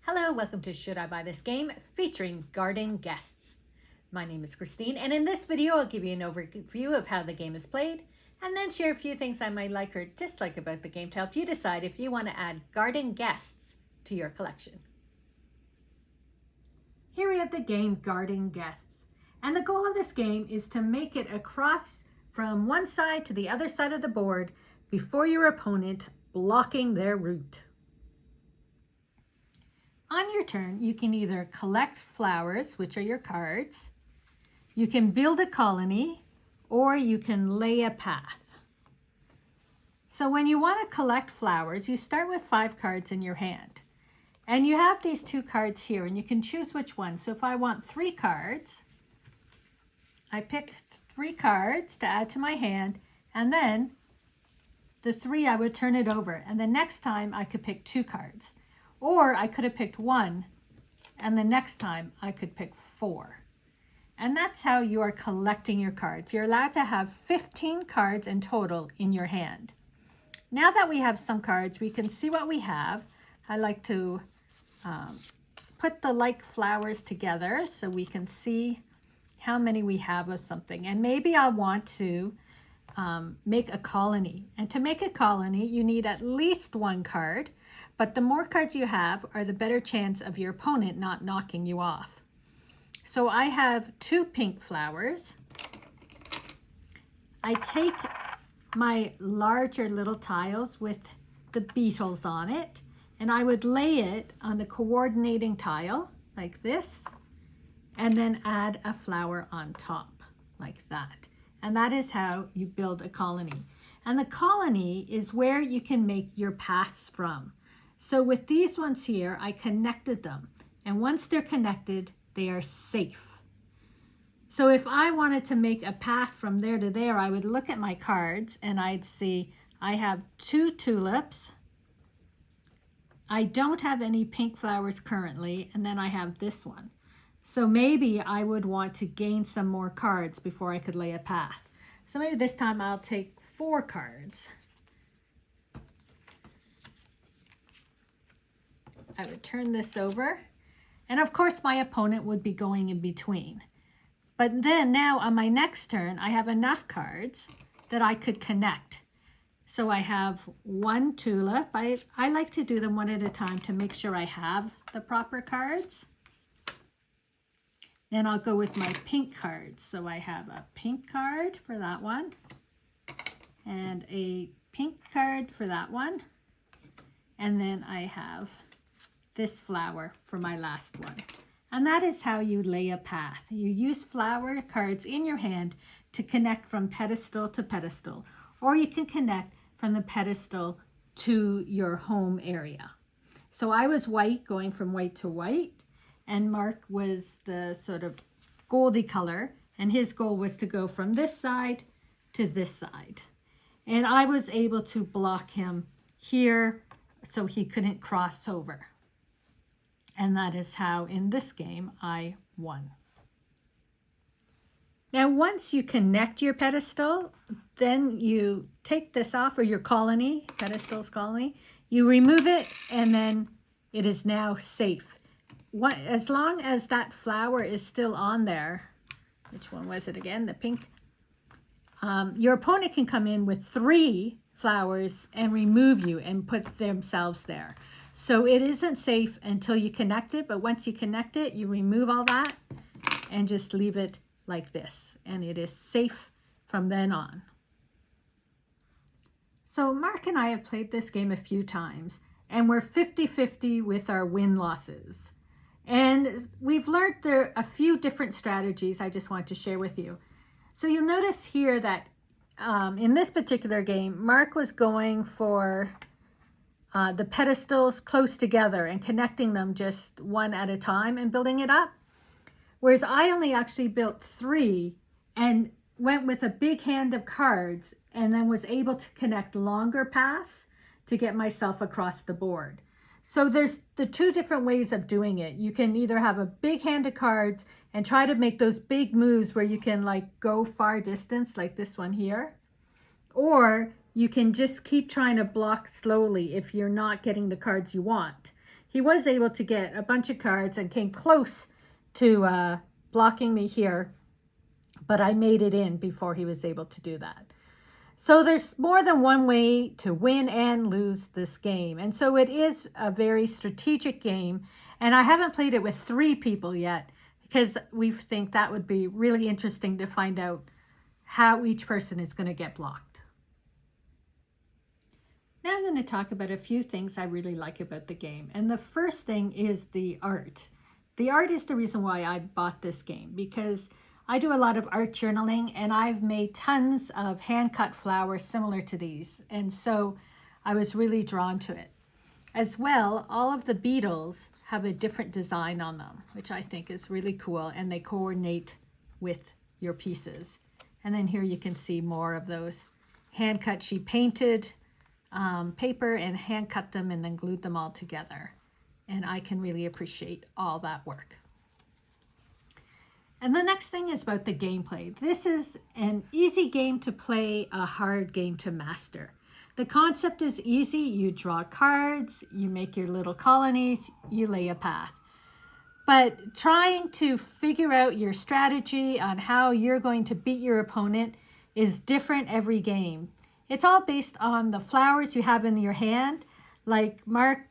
Hello, welcome to Should I Buy This Game featuring Garden Guests. My name is Christine, and in this video I'll give you an overview of how the game is played and then share a few things I might like or dislike about the game to help you decide if you want to add Garden Guests to your collection. Here we have the game Garden Guests, and the goal of this game is to make it across from one side to the other side of the board before your opponent, blocking their route. On your turn, you can either collect flowers, which are your cards, you can build a colony, or you can lay a path. So when you want to collect flowers, you start with 5 cards in your hand. And you have these 2 cards here, and you can choose which one. So if I want 3 cards, I pick 3 cards to add to my hand, and then the 3 I would turn it over, and the next time I could pick 2 cards. Or I could have picked 1, and the next time I could pick 4. And that's how you are collecting your cards. You're allowed to have 15 cards in total in your hand. Now that we have some cards, we can see what we have. I like to put the like flowers together so we can see how many we have of something. And maybe I want to make a colony. And to make a colony, you need at least 1 card. But the more cards you have are the better chance of your opponent not knocking you off. So I have 2 pink flowers. I take my larger little tiles with the beetles on it, and I would lay it on the coordinating tile like this, and then add a flower on top like that. And that is how you build a colony. And the colony is where you can make your paths from. So with these ones here, I connected them. And once they're connected, they are safe. So if I wanted to make a path from there to there, I would look at my cards and I'd see I have 2 tulips. I don't have any pink flowers currently, and then I have this one. So maybe I would want to gain some more cards before I could lay a path. So maybe this time I'll take 4 cards. I would turn this over, and of course my opponent would be going in between. But then now on my next turn, I have enough cards that I could connect. So I have 1 tulip. I like to do them one at a time to make sure I have the proper cards. Then I'll go with my pink cards. So I have a pink card for that one, and a pink card for that one. And then I have this flower for my last one. And that is how you lay a path. You use flower cards in your hand to connect from pedestal to pedestal, or you can connect from the pedestal to your home area. So I was white, going from white to white, and Mark was the sort of goldy color, and his goal was to go from this side to this side. And I was able to block him here so he couldn't cross over. And that is how, in this game, I won. Now, once you connect your pedestal, then you take this off, or your colony, pedestal's colony, you remove it, and then it is now safe. As long as that flower is still on there, which one was it again? The pink. Your opponent can come in with 3 flowers and remove you and put themselves there. So it isn't safe until you connect it, but once you connect it, you remove all that and just leave it like this, and it is safe from then on. So Mark and I have played this game a few times, and we're 50-50 with our win-losses. And we've learned there a few different strategies I just want to share with you. So you'll notice here that in this particular game, Mark was going for the pedestals close together and connecting them just one at a time and building it up. Whereas I only actually built 3 and went with a big hand of cards and then was able to connect longer paths to get myself across the board. So there's the 2 different ways of doing it. You can either have a big hand of cards and try to make those big moves where you can like go far distance like this one here, or you can just keep trying to block slowly if you're not getting the cards you want. he was able to get a bunch of cards and came close to blocking me here, but I made it in before he was able to do that. So there's more than one way to win and lose this game. And so it is a very strategic game. And I haven't played it with 3 people yet because we think that would be really interesting to find out how each person is going to get blocked. Now I'm going to talk about a few things I really like about the game. And the first thing is the art. The art is the reason why I bought this game, because I do a lot of art journaling and I've made tons of hand-cut flowers similar to these. And so I was really drawn to it. As well, all of the beetles have a different design on them, which I think is really cool, and they coordinate with your pieces. And then here you can see more of those hand-cut. She painted paper and hand-cut them and then glued them all together. And I can really appreciate all that work. And the next thing is about the gameplay. This is an easy game to play, a hard game to master. The concept is easy. You draw cards, you make your little colonies, you lay a path. But trying to figure out your strategy on how you're going to beat your opponent is different every game. It's all based on the flowers you have in your hand. Like Mark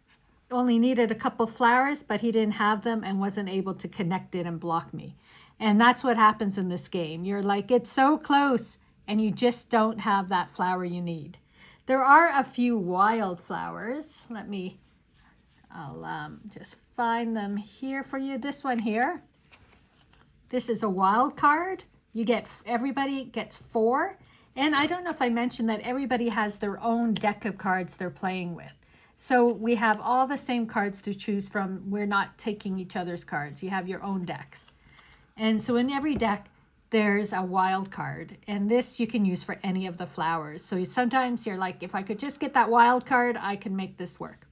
only needed a couple flowers, but he didn't have them and wasn't able to connect it and block me. And that's what happens in this game. You're like, it's so close, and you just don't have that flower you need. There are a few wild flowers. I'll just find them here for you. This one here. This is a wild card. Everybody gets 4. And I don't know if I mentioned that everybody has their own deck of cards they're playing with. So we have all the same cards to choose from. We're not taking each other's cards. You have your own decks. And so in every deck, there's a wild card. And this you can use for any of the flowers. So sometimes you're like, if I could just get that wild card, I can make this work.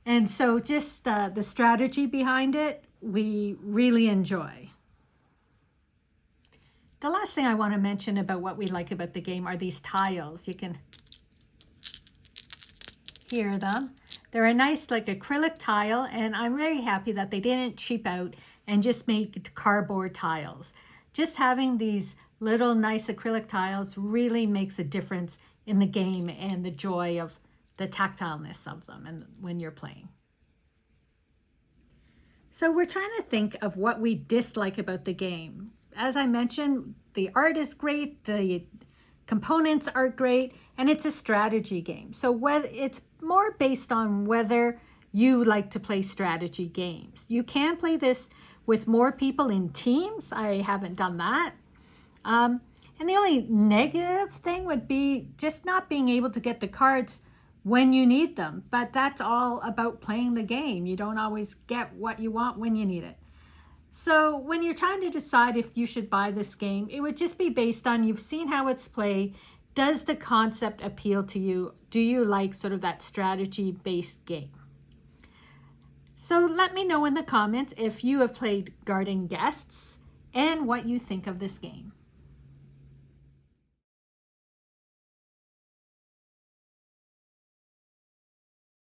And so just the strategy behind it, we really enjoy. The last thing I want to mention about what we like about the game are these tiles. You can hear them. They're a nice like acrylic tile, and I'm very happy that they didn't cheap out and just make cardboard tiles. Just having these little nice acrylic tiles really makes a difference in the game and the joy of the tactileness of them and when you're playing. So we're trying to think of what we dislike about the game. As I mentioned, the art is great, the components are great, and it's a strategy game. So it's more based on whether you like to play strategy games. You can play this with more people in teams. I haven't done that. And the only negative thing would be just not being able to get the cards when you need them. But that's all about playing the game. You don't always get what you want when you need it. So when you're trying to decide if you should buy this game, it would just be based on you've seen how it's played. Does the concept appeal to you? Do you like sort of that strategy-based game? So let me know in the comments if you have played Guarding Guests and what you think of this game.